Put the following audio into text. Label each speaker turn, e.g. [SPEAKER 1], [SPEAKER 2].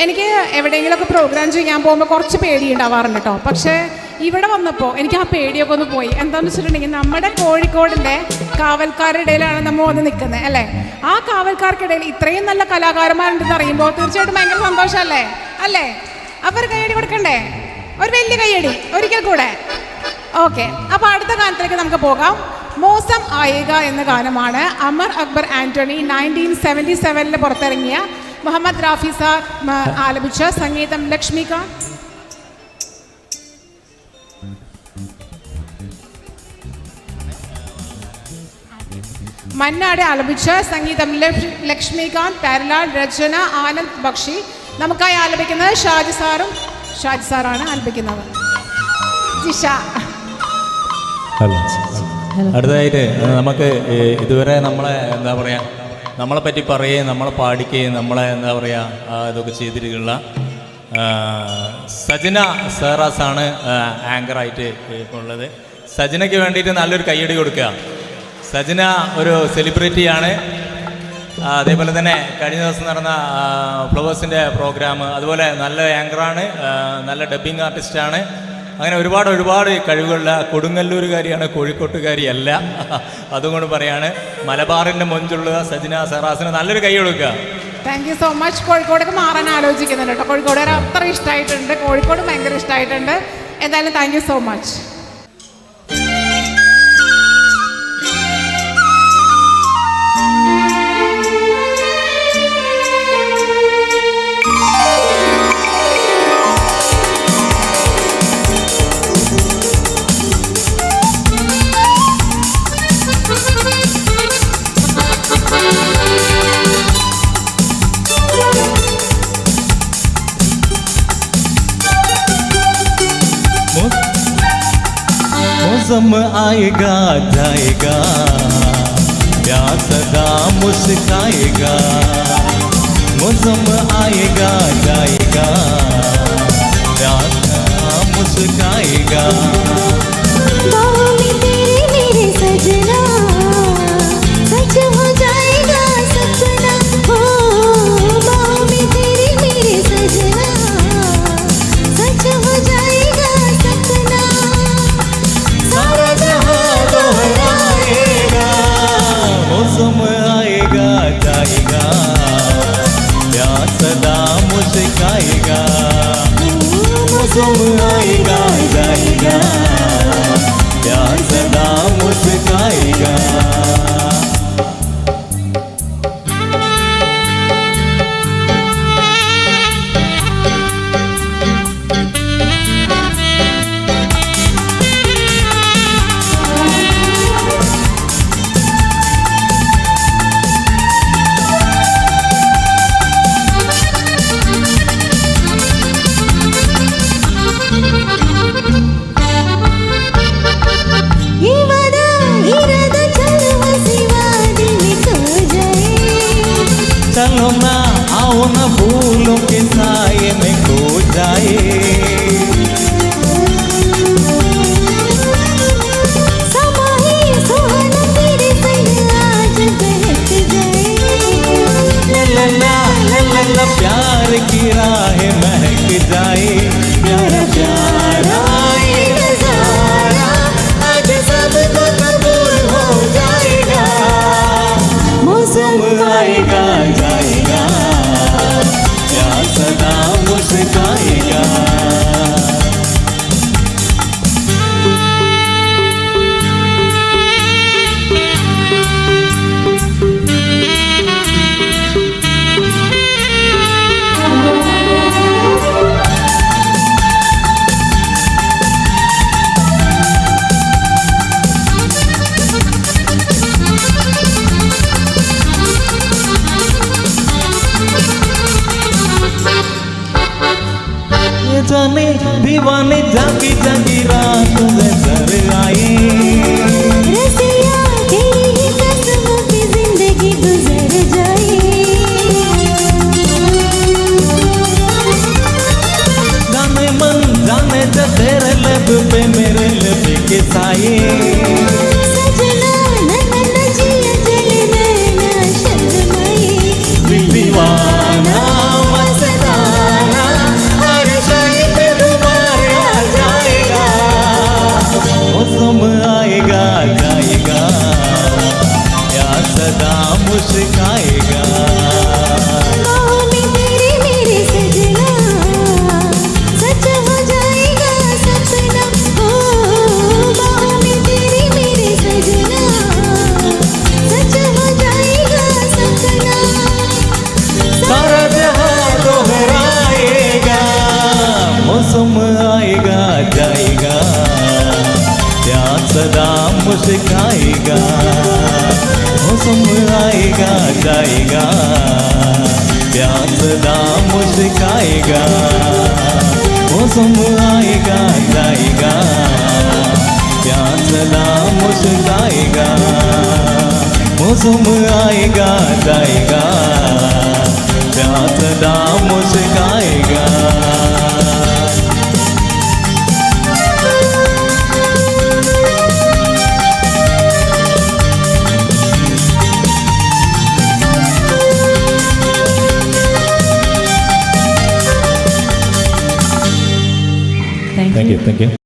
[SPEAKER 1] എനിക്ക് എവിടെയെങ്കിലുമൊക്കെ പ്രോഗ്രാം ചെയ്യാൻ പോകുമ്പോൾ കുറച്ച് പേടി ഉണ്ടാവാറുണ്ട് കേട്ടോ. പക്ഷേ ഇവിടെ വന്നപ്പോൾ എനിക്ക് ആ പേടിയൊക്കെ ഒന്ന് പോയി. എന്താണെന്ന് വെച്ചിട്ടുണ്ടെങ്കിൽ നമ്മുടെ കോഴിക്കോടിൻ്റെ കാവൽക്കാരുടെ ഇടയിലാണ് നമ്മൾ വന്ന് നിൽക്കുന്നത് അല്ലേ. ആ കാവൽക്കാർക്കിടയിൽ ഇത്രയും നല്ല കലാകാരന്മാരുണ്ടെന്ന് അറിയുമ്പോൾ തീർച്ചയായിട്ടും ഭയങ്കര സന്തോഷമല്ലേ അല്ലേ. അപ്പോൾ ഒരു കൈയടി കൊടുക്കണ്ടേ, ഒരു വലിയ കൈയടി ഒരിക്കൽ കൂടെ. ഓക്കെ, അപ്പോൾ അടുത്ത ഗാനത്തിലേക്ക് നമുക്ക് പോകാം. മോസം ആയേഗ എന്ന ഗാനമാണ് അമർ അക്ബർ ആൻ്റണി 1977 പുറത്തിറങ്ങിയ മുഹമ്മദ് റാഫി സാർ ആലപിച്ച, സംഗീതം ലക്ഷ്മികാന്ത്. മന്നാട് ആലപിച്ച, സംഗീതം ലക്ഷ്മികാന്ത്, പാരലാൽ രചന ആനന്ദ് ബക്ഷി. നമുക്കായി ആലപിക്കുന്നത് ഷാജി സാറാണ് ആലപിക്കുന്നത്. ജിഷ.
[SPEAKER 2] അടുത്തതായിട്ട് നമുക്ക് ഇതുവരെ നമ്മളെ എന്താ പറയുക, നമ്മളെ പറ്റി പറയുകയും നമ്മളെ പാടിക്കുകയും നമ്മളെ എന്താ പറയുക ഇതൊക്കെ ചെയ്തിട്ടുള്ള സജന സെറാസാണ് ആങ്കറായിട്ട് ഉള്ളത്. സജനയ്ക്ക് വേണ്ടിയിട്ട് നല്ലൊരു കയ്യടി കൊടുക്കുക. സജന ഒരു സെലിബ്രിറ്റിയാണ്. അതേപോലെ തന്നെ കഴിഞ്ഞ ദിവസം നടന്ന ഫ്ലവേഴ്സിൻ്റെ പ്രോഗ്രാം, അതുപോലെ നല്ല ആങ്കറാണ്, നല്ല ഡബ്ബിങ് ആർട്ടിസ്റ്റാണ്. അങ്ങനെ ഒരുപാട് കഴിവുകളുള്ള കൊടുങ്ങല്ലൂരുകാരിയാണ്, കോഴിക്കോട്ടുകാരിയല്ല. അതുകൊണ്ട് പറയാണ് മലബാറിൻ്റെ മൊഞ്ചുള്ള സജന സെറാസിന് നല്ലൊരു കൈ കൊടുക്കുക.
[SPEAKER 1] Thank you so much. കോഴിക്കോടേക്ക് മാറാൻ ആലോചിക്കുന്നുണ്ട് കേട്ടോ. കോഴിക്കോട് അത്ര ഇഷ്ടമായിട്ടുണ്ട്, കോഴിക്കോട് ഭയങ്കര ഇഷ്ടമായിട്ടുണ്ട്. എന്തായാലും താങ്ക് യു സോ മച്ച്.
[SPEAKER 2] मौसम आएगा जाएगा, प्यार सदा मुस्काएगा. मौसम आएगा जाएगा, प्यार सदा मुस्काएगा.
[SPEAKER 3] बाहों में तेरे मेरे सजना, सच हो जाएगा सपना. हो बाहों में तेरे मेरे सजना, सच हो जाएगा सपना.
[SPEAKER 2] सारा जहां दोहराएगा. मौसम आएगा जाएगा, प्यार सदा मुस्काएगा. मौसम आएगा जाएगा, प्यार सदा मुस्काएगा. चलो ना आओ ना फूलों के साए में खो जाए.
[SPEAKER 3] समा ही सुहाना तेरे संग आज बहक जाए.
[SPEAKER 2] ला प्यार की राह महक जाए. प्यारा प्यारा ये नजारा आज सबको कबूल हो जाएगा. मौसम आएगा जाएगा, प्यार सदा मुस्काएगा. जाने दीवाने जागी जागी रात नजर आए.
[SPEAKER 3] रसिया तेरी ही कसमों पे जिंदगी गुजर जाए.
[SPEAKER 2] जाने मन जाने जा तेरे लब पे मेरे लब के साए.
[SPEAKER 3] सजना नन्ना जिया जले नैना शर्माए.
[SPEAKER 2] दीवाना मस्ताना मुस्काएगा, मौसम आएगा जाएगा, प्यार सदा मुस्काएगा, मौसम आएगा जाएगा, प्यार सदा मुस्काएगा.
[SPEAKER 4] Thank you.
[SPEAKER 2] Thank you.